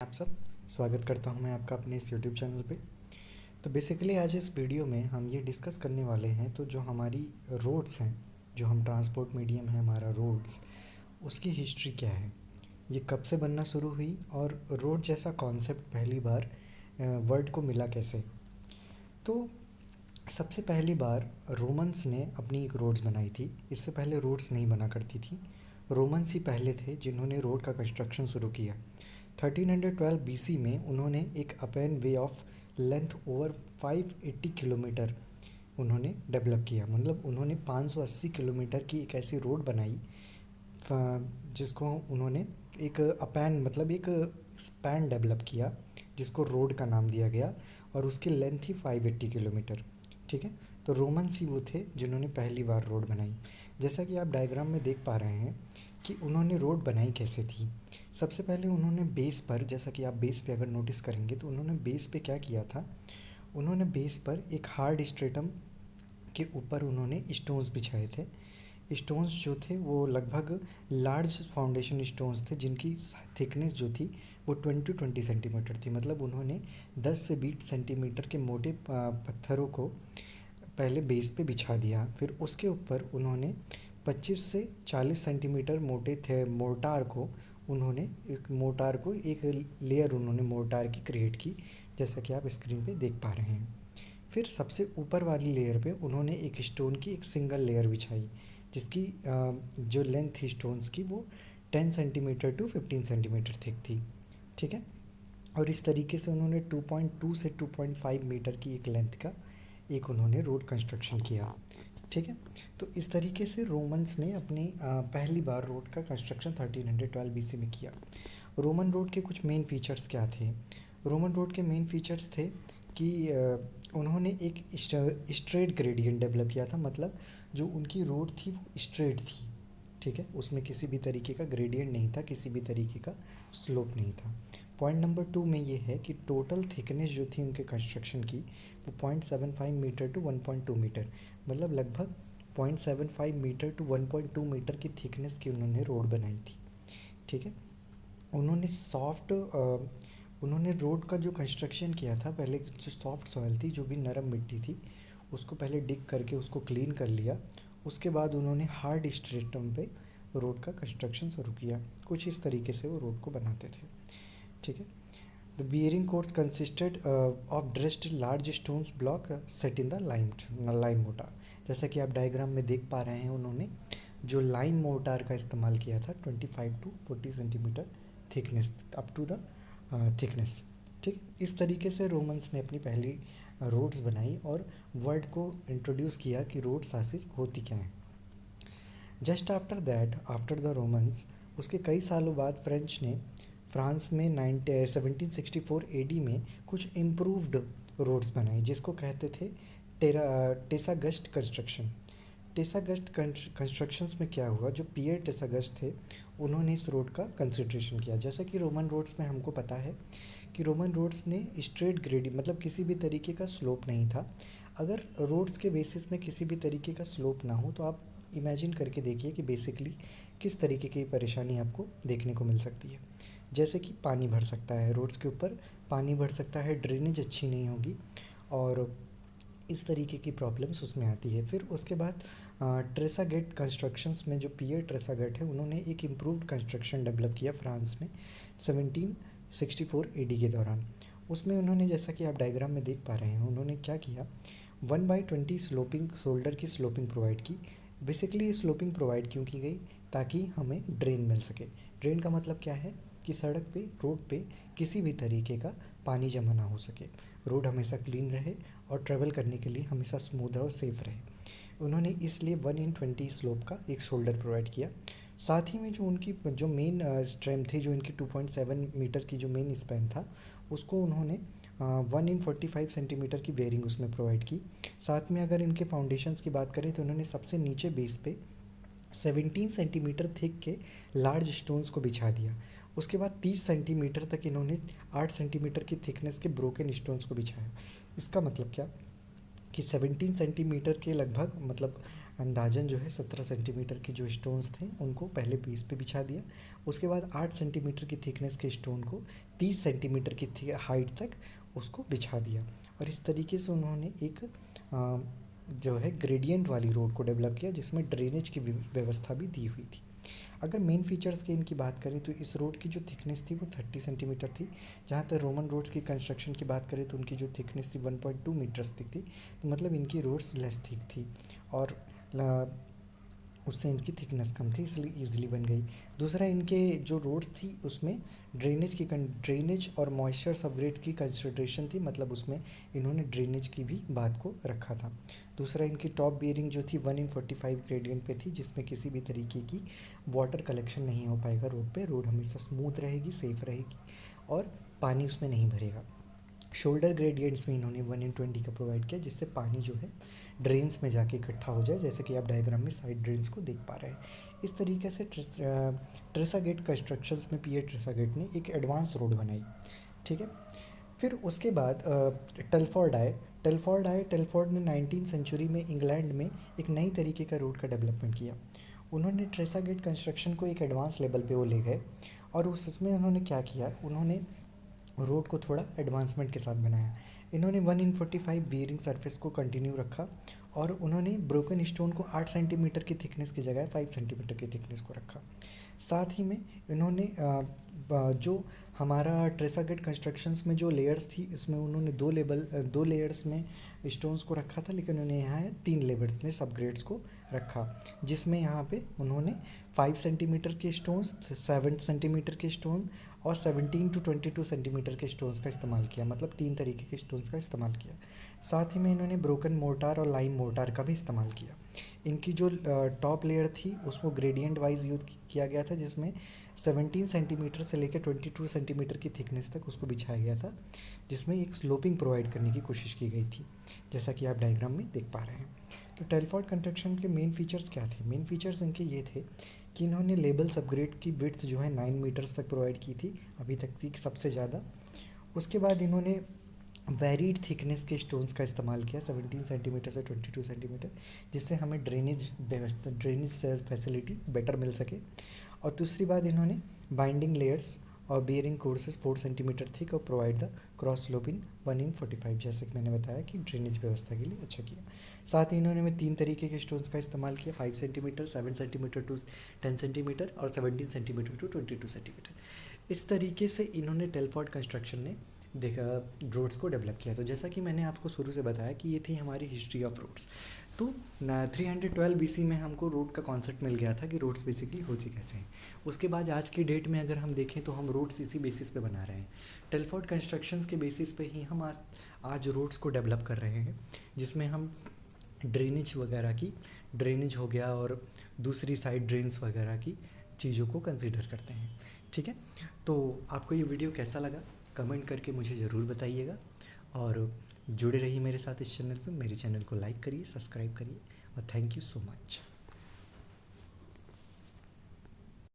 आप सब स्वागत करता हूं मैं आपका अपने इस यूट्यूब चैनल पे। तो बेसिकली आज इस वीडियो में हम ये डिस्कस करने वाले हैं तो जो हमारी रोड्स हैं, जो हम ट्रांसपोर्ट मीडियम है हमारा रोड्स, उसकी हिस्ट्री क्या है, ये कब से बनना शुरू हुई और रोड जैसा कॉन्सेप्ट पहली बार वर्ल्ड को मिला कैसे। तो सबसे पहली बार रोमन्स ने अपनी एक रोड्स बनाई थी। इससे पहले रोड्स नहीं बना करती थी। रोमन्स ही पहले थे जिन्होंने रोड का कंस्ट्रक्शन शुरू किया। 1312 बीसी में उन्होंने एक open way of length over 580 kilometre उन्होंने डेवलप किया। मतलब उन्होंने 580 किलोमीटर की एक ऐसी रोड बनाई जिसको उन्होंने एक अपेन मतलब एक स्पैन डेवलप किया जिसको रोड का नाम दिया गया और उसकी लेंथ थी 580 किलोमीटर। ठीक है, तो रोमन्स ही वो थे जिन्होंने पहली बार रोड बनाई। जैसा कि आप डायग्राम में देख पा रहे हैं कि उन्होंने रोड बनाई कैसे थी। सबसे पहले उन्होंने बेस पर, जैसा कि आप बेस पे अगर नोटिस करेंगे तो उन्होंने बेस पे क्या किया था, उन्होंने बेस पर एक हार्ड स्ट्रेटम के ऊपर उन्होंने स्टोन्स बिछाए थे। स्टोन्स जो थे वो लगभग लार्ज फाउंडेशन स्टोन्स थे जिनकी थिकनेस जो थी वो 20 सेंटीमीटर थी। मतलब उन्होंने 10 से 20 सेंटीमीटर के मोटे पत्थरों को पहले बेस पे बिछा दिया। फिर उसके ऊपर उन्होंने 25 से 40 सेंटीमीटर मोटे थे मोर्टार को उन्होंने एक लेयर उन्होंने मोर्टार की क्रिएट की, जैसा कि आप स्क्रीन पे देख पा रहे हैं। फिर सबसे ऊपर वाली लेयर पे उन्होंने एक स्टोन की एक सिंगल लेयर बिछाई जिसकी जो लेंथ थी स्टोन्स की वो 10 सेंटीमीटर टू 15 सेंटीमीटर थिक थी। ठीक है, और इस तरीके से उन्होंने 2.2 से 2.5 मीटर की एक लेंथ का एक उन्होंने रोड कंस्ट्रक्शन किया। ठीक है, तो इस तरीके से रोमन्स ने अपनी पहली बार रोड का कंस्ट्रक्शन 1312 बीसी में किया। रोमन रोड के कुछ मेन फीचर्स क्या थे? रोमन रोड के मेन फीचर्स थे कि उन्होंने एक स्ट्रेट ग्रेडियंट डेवलप किया था। मतलब जो उनकी रोड थी वो स्ट्रेट थी। ठीक है, उसमें किसी भी तरीके का ग्रेडियंट नहीं था, किसी भी तरीके का स्लोप नहीं था। पॉइंट नंबर 2 में ये है कि टोटल थिकनेस जो थी उनके कंस्ट्रक्शन की वो 0.75 मीटर टू 1.2 मीटर, मतलब लगभग 0.75 मीटर टू 1.2 मीटर की थिकनेस की उन्होंने रोड बनाई थी। ठीक है, उन्होंने उन्होंने रोड का जो कंस्ट्रक्शन किया था, पहले जो सॉफ्ट सॉइल थी, जो भी नरम मिट्टी थी, उसको पहले डिग करके उसको क्लीन कर लिया। उसके बाद उन्होंने हार्ड स्ट्रेटम पे रोड का कंस्ट्रक्शन शुरू किया। कुछ इस तरीके से वो रोड को बनाते थे। ठीक है, the bearing course consisted of dressed large stones block set in the lime motor. जैसा कि आप डायग्राम में देख पा रहे हैं, उन्होंने जो लाइम मोटार का इस्तेमाल किया था 25 to 40 centimetre thickness up to the thickness. ठीक, इस तरीके से रोमन्स ने अपनी पहली रोड्स बनाई और वर्ल्ड को इंट्रोड्यूस किया कि रोड्स आखिर होती क्या हैं। Just after that, after the Romans, उसके कई सालों बाद फ्रांस में 1764 एडी में कुछ इम्प्रूव्ड रोड्स बनाई जिसको कहते थे टेसागस्ट कंस्ट्रक्शन। टेसागस्ट कंस्ट्रक्शंस में क्या हुआ, जो पियर टेसागस्ट थे उन्होंने इस रोड का कंसिड्रेशन किया। जैसा कि रोमन रोड्स में हमको पता है कि रोमन रोड्स ने स्ट्रेट ग्रेडी मतलब किसी भी तरीके का स्लोप नहीं था। अगर रोड्स के बेसिस में किसी भी तरीके का स्लोप ना हो तो आप इमेजिन करके देखिए कि बेसिकली किस तरीके की परेशानी आपको देखने को मिल सकती है। जैसे कि पानी भर सकता है रोड्स के ऊपर, पानी भर सकता है, ड्रेनेज अच्छी नहीं होगी और इस तरीके की प्रॉब्लम्स उसमें आती है। फिर उसके बाद ट्रेसागेट कंस्ट्रक्शंस में जो पियर ट्रेसागेट है उन्होंने एक इम्प्रूव्ड कंस्ट्रक्शन डेवलप किया फ्रांस में 1764 एडी के दौरान। उसमें उन्होंने, जैसा कि आप डायग्राम में देख पा रहे हैं, उन्होंने क्या किया, 1/20 स्लोपिंग शोल्डर की स्लोपिंग प्रोवाइड की। बेसिकली ये स्लोपिंग प्रोवाइड क्यों की गई, ताकि हमें ड्रेन मिल सके। ड्रेन का मतलब क्या है कि सड़क पे, रोड पे किसी भी तरीके का पानी जमा ना हो सके, रोड हमेशा क्लीन रहे और ट्रैवल करने के लिए हमेशा स्मूथ और सेफ रहे। उन्होंने इसलिए 1/20 स्लोप का एक शोल्डर प्रोवाइड किया। साथ ही में जो उनकी जो मेन स्ट्रेंथ थी, जो इनकी 2.7 मीटर की जो मेन स्पैन था, उसको उन्होंने 1/45 सेंटीमीटर की बेयरिंग उसमें प्रोवाइड की। साथ में अगर इनके फाउंडेशंस की बात करें तो उन्होंने सबसे नीचे बेस पे 17 सेंटीमीटर थिक के लार्ज स्टोन्स को बिछा दिया। उसके बाद 30 सेंटीमीटर तक इन्होंने 8 सेंटीमीटर की थिकनेस के ब्रोकन स्टोन्स को बिछाया। इसका मतलब क्या कि 17 सेंटीमीटर के लगभग, मतलब अंदाजन जो है 17 सेंटीमीटर के जो स्टोन्स थे उनको पहले बेस पे बिछा दिया। उसके बाद 8 सेंटीमीटर की थिकनेस के स्टोन को 30 सेंटीमीटर की हाइट तक उसको बिछा दिया। और इस तरीके से उन्होंने एक जो है ग्रेडियंट वाली रोड को डेवलप किया जिसमें ड्रेनेज की व्यवस्था भी दी हुई थी। अगर मेन फीचर्स की इनकी बात करें तो इस रोड की जो थिकनेस थी वो 30 सेंटीमीटर थी। जहाँ तक रोमन रोड्स की कंस्ट्रक्शन की बात करें तो उनकी जो थिकनेस थी 1.2 मीटर्स थिक थी। तो मतलब इनकी रोड्स लेस थिक थी और उससे इनकी थिकनेस कम थी, इसलिए ईजिली बन गई। दूसरा, इनके जो रोड्स थी उसमें ड्रेनेज और मॉइस्चर सबग्रेड की कंसिडरेशन थी, मतलब उसमें इन्होंने ड्रेनेज की भी बात को रखा था। दूसरा, इनकी टॉप बियरिंग जो थी 1/45 ग्रेडियंट पे थी, जिसमें किसी भी तरीके की वाटर कलेक्शन नहीं हो पाएगा रोड पे। रोड हमेशा स्मूथ रहेगी, सेफ रहेगी और पानी उसमें नहीं भरेगा। शोल्डर ग्रेडियंट्स में इन्होंने 1/20 का प्रोवाइड किया, जिससे पानी जो है ड्रेन्स में जाके इकट्ठा हो जाए, जैसे कि आप डायग्राम में साइड ड्रेन्स को देख पा रहे हैं। इस तरीके से ट्रेसा गेट कंस्ट्रक्शंस में पीए ट्रेसा गेट ने एक एडवांस रोड बनाई। ठीक है। फिर उसके बाद टेलफोर्ड ने 19 सेंचुरी में इंग्लैंड में एक नई तरीके का रोड का डेवलपमेंट किया। उन्होंने ट्रेसा गेट कंस्ट्रक्शन को एक एडवांस लेवल पे वो ले गए और उसमें उन्होंने क्या किया, उन्होंने रोड को थोड़ा एडवांसमेंट के साथ बनाया। इन्होंने 1/45 बियरिंग सरफेस को कंटिन्यू रखा और उन्होंने ब्रोकन स्टोन को 8 सेंटीमीटर की थिकनेस की जगह 5 सेंटीमीटर की थिकनेस को रखा। साथ ही में इन्होंने जो हमारा ट्रेसा गेट कंस्ट्रक्शंस में जो लेयर्स थी, इसमें उन्होंने दो लेयर्स में स्टोन्स को रखा था, लेकिन उन्होंने यहाँ 3 लेयर्स में सबग्रेड्स को रखा, जिसमें यहाँ पे उन्होंने 5 सेंटीमीटर के स्टोन्स, 7 सेंटीमीटर के स्टोन और 17 to 22 सेंटीमीटर के स्टोन्स का इस्तेमाल किया, मतलब 3 तरीके के स्टोन्स का इस्तेमाल किया। साथ ही में इन्होंने ब्रोकन मोर्टार और लाइम मोर्टार का भी इस्तेमाल किया। इनकी जो टॉप लेयर थी उसको ग्रेडियंट वाइज यूज किया गया था, जिसमें 17 सेंटीमीटर से लेकर 22 सेंटीमीटर की थिकनेस तक उसको बिछाया गया था, जिसमें एक स्लोपिंग प्रोवाइड करने की कोशिश की गई थी, जैसा कि आप डायग्राम में देख पा रहे हैं। तो टेलफोर्ड कंस्ट्रक्शन के मेन फीचर्स क्या थे? मेन फीचर्स इनके ये थे कि इन्होंने लेबल सबग्रेड की विड्थ जो है 9 मीटर्स तक प्रोवाइड की थी, अभी तक की सबसे ज़्यादा। उसके बाद इन्होंने वेरीड थिकनेस के स्टोन्स का इस्तेमाल किया 17 सेंटीमीटर से 22 सेंटीमीटर, जिससे हमें ड्रेनेज फैसिलिटी बेटर मिल सके। और दूसरी बात, इन्होंने बाइंडिंग लेयर्स और बियरिंग कोर्सेज 4 सेंटीमीटर थिक और प्रोवाइड द क्रॉस स्लोप इन 1/45, जैसे कि मैंने बताया कि ड्रेनेज व्यवस्था के लिए अच्छा किया। साथ ही इन्होंने 3 तरीके के स्टोन्स का इस्तेमाल किया, 5 सेंटीमीटर, 7 सेंटीमीटर टू 10 सेंटीमीटर और 17 सेंटीमीटर टू 22 सेंटीमीटर। इस तरीके से इन्होंने टेलफोर्ड कंस्ट्रक्शन ने देखा रोड्स को डेवलप किया। तो जैसा कि मैंने आपको शुरू से बताया कि ये थी हमारी हिस्ट्री ऑफ रोड्स। तो 312 BC में हमको रोड का कॉन्सेप्ट मिल गया था कि रोड्स बेसिकली होती कैसे हैं। उसके बाद आज की डेट में अगर हम देखें तो हम रोड्स इसी बेसिस पे बना रहे हैं, टेलफोर्ड कंस्ट्रक्शंस के बेसिस पे ही हम आज रोड्स को डेवलप कर रहे हैं, जिसमें हम ड्रेनेज हो गया और दूसरी साइड ड्रेन्स वगैरह की चीज़ों को कंसिडर करते हैं। ठीक है। तो आपको ये वीडियो कैसा लगा कमेंट करके मुझे ज़रूर बताइएगा और जुड़े रहिए मेरे साथ इस चैनल पे। मेरे चैनल को लाइक करिए, सब्सक्राइब करिए और थैंक यू सो मच।